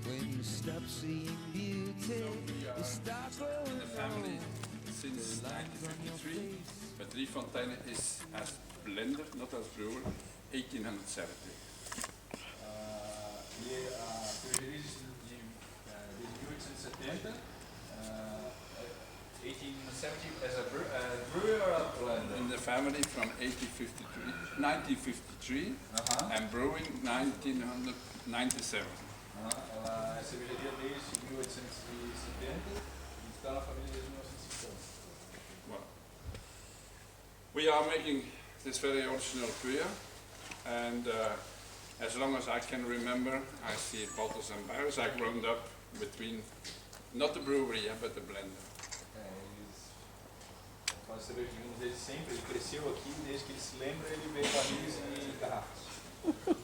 When you stop seeing beauty, you start growing In the family since 1953, but Fonteinen is as blender, not as brewer, 1870. E a cervejaria de 1870, 1870 as a brewer or a blender? In the family from 1953 and brewing 1997. Ela é cervejaria desde 1870 e está na família desde 1950. Well, we are making this very original beer, and as long as I can remember, I see bottles and barrels. I grown up between, not the brewery, but the blender. Eles fazem cerveja de vinho desde sempre, ele cresceu aqui, desde que ele se lembra, ele vê barris e garrafas.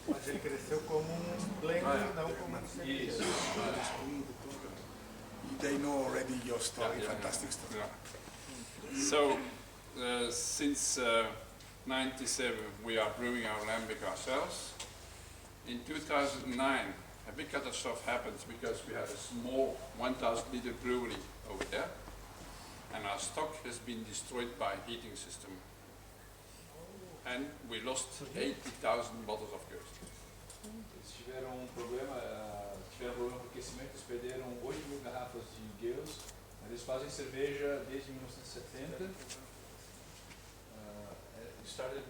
Mas ele cresceu como blender, não como cerveja. Isso. They know already your story, fantastic story. Yeah. So, since 97 we are brewing our lambic ourselves. In 2009 a big catastrophe happened because we had a small 1,000 liter brewery over there and our stock has been destroyed by heating system. And we lost 80,000 bottles of beer. Eles tiveram um problema com aquecimento, eles perderam 8.000 garrafas de Gales. Eles fazem cerveja desde 1970. You started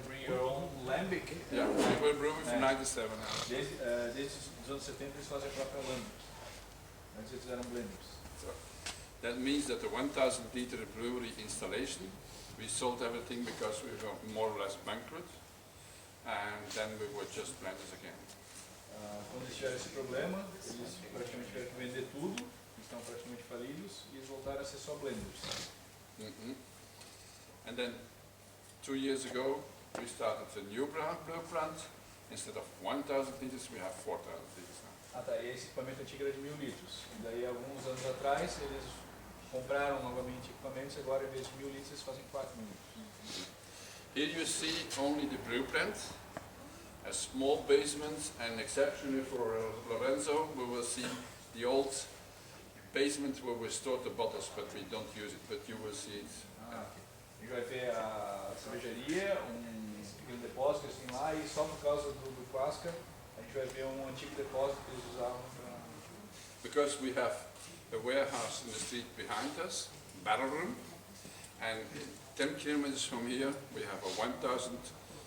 bringing your own lambic. Yeah, we were brewing from 97 now. Desde os anos 70 eles fazem a própria lambic. Antes eles eram blenders. So, that means that the 1,000 liter brewery installation, we sold everything because we were more or less bankrupt, and then we were just blenders again. Quando eles tiveram esse problema, eles praticamente tiveram que vender tudo, estão praticamente falidos, e eles voltaram a ser só blenders. And then 2 years ago we started a new brew plant. Instead of 1,000 liters we have 4,000 liters now. Ah tá, e esse equipamento antigo era de 1.000 litros. E daí alguns anos atrás eles compraram novamente equipamentos e agora em vez de 1.000 litros eles fazem 4.000 litros. Here you see only the brew plant, a small basement, and exceptionally for Lorenzo we will see the old basement where we store the bottles, but we don't use it, but you will see it. A gente vai ver a cervejaria, pequeno depósito que eles têm lá, e só por causa do Quasca a gente vai ver antigo depósito que eles usavam para... Because we have a warehouse in the street behind us, barrel room, and 10 kilometers from here we have a 1,000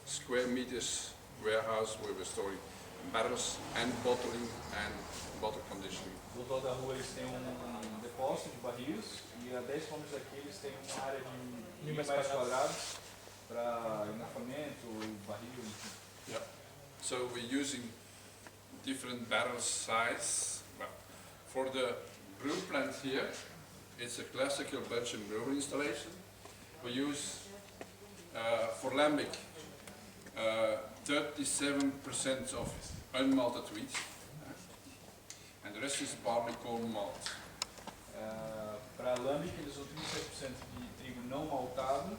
square meters warehouse where we're storing barrels and bottling and bottle conditioning. Do outro lado da rua eles têm depósito de barris e a 10 km daqui eles têm uma área de 1.000 metros quadrados para engarrafamento, barril, enfim. Yeah. So we're using different barrel size. Well, for the brew plant here, it's a classical Belgian brewery installation. We use for lambic 37% of unmalted wheat, and the rest is barley corn malt. Para lambic eles usam 37% de trigo não maltado e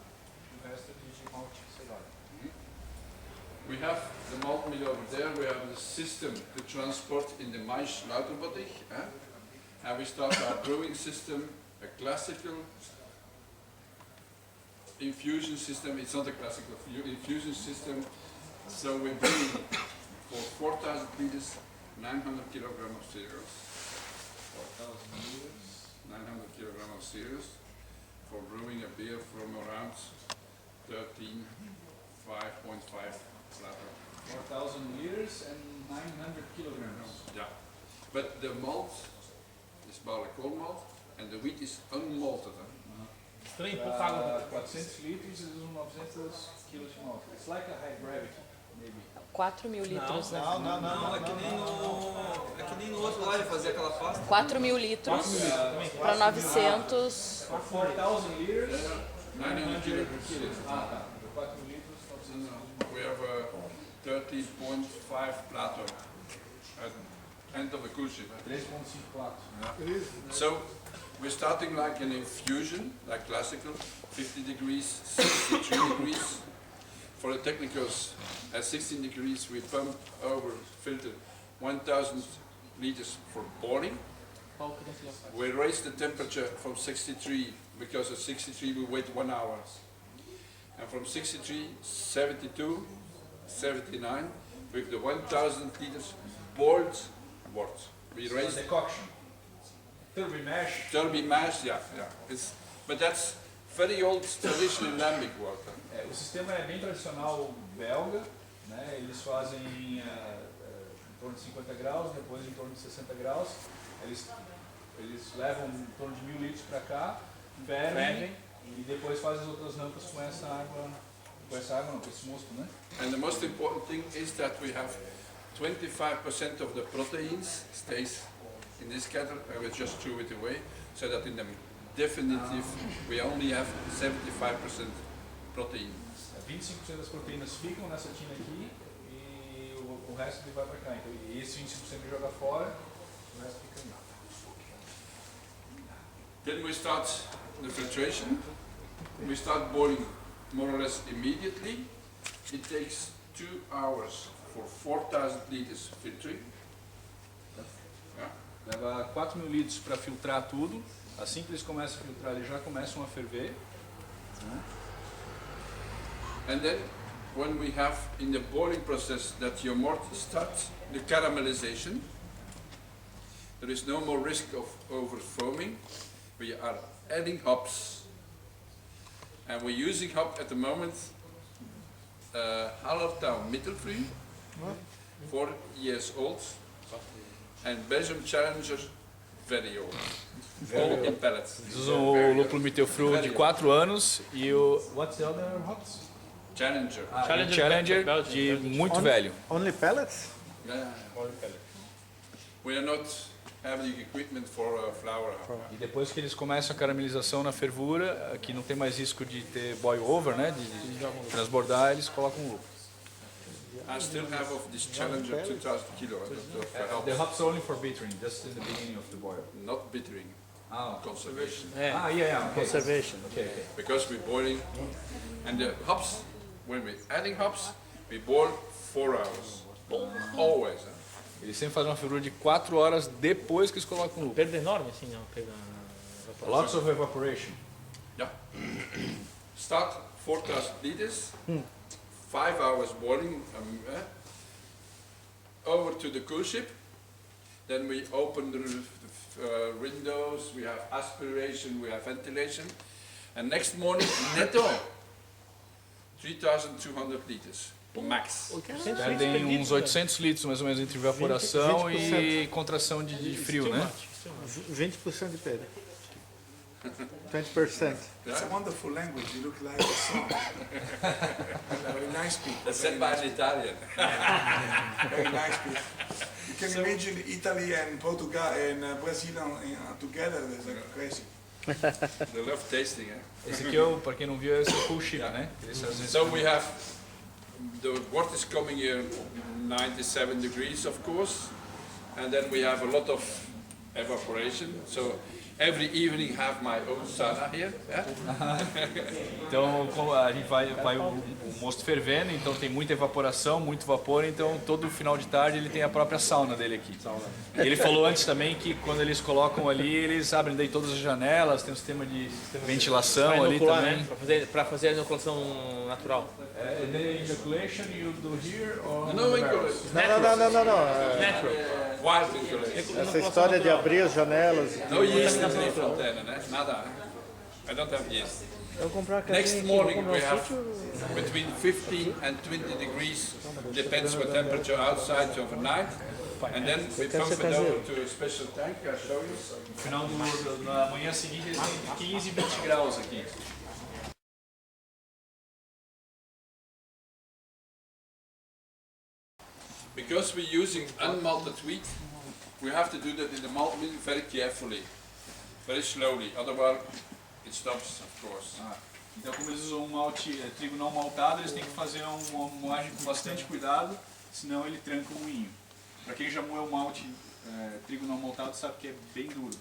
o resto é de malte cevada. We have the malt mill over there. We have the system to transport in the mais Lauterbottig, and we start our brewing system, a classical infusion system. It's not a classical infusion system, so we brew for 4,000 liters, 900 kilograms of cereals. 4,000 liters. 900 kilograms of cereals for brewing a beer from around 5.5 platter. 4,000 liters and 900 kilograms. Yeah, but the malt is barley corn malt and the wheat is unmalted. Estranho, pouca água. Para 400 litros eles usam 900 quilos de malte. It's like a high gravity, maybe. 4.000 litros, né? Não, é que nem no outro lá ele fazia aquela pasta. 4.000 litros para 900. 4,000 liters, 900 kilograms. Ah, tá. 4.000 litros, 900 We have a 30.5 platter at end of the cruise ship. 3,5 platos. So we're starting like an infusion, like classical, 50 degrees, 63 degrees. For the technicals, at 16 degrees we pump over filter 1,000 liters for boiling. Qual que não se lembra? We raise the temperature from 63, because at 63 we wait 1 hour. And from 63, 72, 79, with the 1,000 liters boiled water. We raise Decoction. Turbo mash. Derby mash, yeah. But that's very old traditional lambic water. O sistema é bem tradicional belga, né? Eles fazem em torno de 50 graus, depois em torno de 60 graus. Eles levam em torno de 1.000 litros para cá, fervem e depois fazem as outras rampas com essa água, com esse mosto, né? And the most important thing is that we have 25% of the proteins stays in this kettle, and we just threw it away, so that in the definitive we only have 75% protein. 25% das proteínas ficam nessa tina aqui e o resto vai para cá. Então, e esse 25% ele joga fora, o resto fica aí. Then we start the filtration. We start boiling more or less immediately. It takes 2 hours for 4,000 liters filtering. Yeah. Leva 4.000 litros para filtrar tudo. Assim que eles começam a filtrar, eles já começam a ferver. And then, when we have in the boiling process that your malt starts the caramelization, there is no more risk of over foaming. We are adding hops, and we're using hop at the moment. Hallertau Mittelfrüh, 4 years old, and Belgium Challenger, very old. All in pellets. Eles usam o lúpulo Mittelfrüh de 4 anos e o What's the other hops? Challenger. Challenger de muito velho. Only pellets? Yeah. We are not having equipment for flour hop. E depois que eles começam a caramelização na fervura, que não tem mais risco de ter boil over, né, de transbordar, eles colocam o lúpulo. I still have of this Challenger 2,000 kilo of hops. The hops are only for bittering, just in the beginning of the boil. Not bittering, conservation. Okay. Conservation. Okay. Because we're boiling, and the hops, when we're adding hops, we boil 4 hours. Always. Eles sempre fazem uma fervura de 4 horas depois que eles colocam o lúpulo. Perda enorme, assim, não. Perda. Lots of evaporation. Yeah. Start 4,000 liters, 5 hours boiling, over to the cool ship. Then we open the windows, we have aspiration, we have ventilation. And next morning, netto, 3,200 liters, max. Perdem uns 800 litros mais ou menos entre evaporação 20%. e contração de frio, né? 20% de perda. 20%. It's a wonderful language. You look like a song. Very nice people. That's said by an Italian. Very nice people. You can imagine Italy and Portugal and Brazil together. It's like crazy. They love tasting, eh? Esse aqui, para quem não viu, esse é o cool ship, né? So we have, the water is coming here 97 degrees, of course, and then we have a lot of evaporation. So every evening have my own sauna here. Yeah? Então a gente vai o mosto fervendo, então tem muita evaporação, muito vapor, então todo final de tarde ele tem a própria sauna dele aqui. E ele falou antes também que quando eles colocam ali, eles abrem daí todas as janelas, tem um sistema de ventilação ali também. Né? Para fazer a inoculação natural. And then inoculation you do here or No inculation. Não. Natural. Wild inculation. Essa história de abrir as janelas. No yeast in the Fonteinen, né? Nada. I don't have yeast. Eu vou comprar Next morning we have between 15 and 20 degrees, depends what temperature outside overnight. And then we pump it over to a special tank, I'll show you. No final na manhã seguinte eles têm entre 15 e 20 graus aqui. Because we're using unmalted wheat, we have to do that in the malt mill very carefully, very slowly, otherwise it stops, of course. Então como eles usam trigo não maltado, eles têm que fazer uma moagem com bastante cuidado, senão ele tranca o moinho. Para quem já moeu malte, trigo não maltado sabe que é bem duro.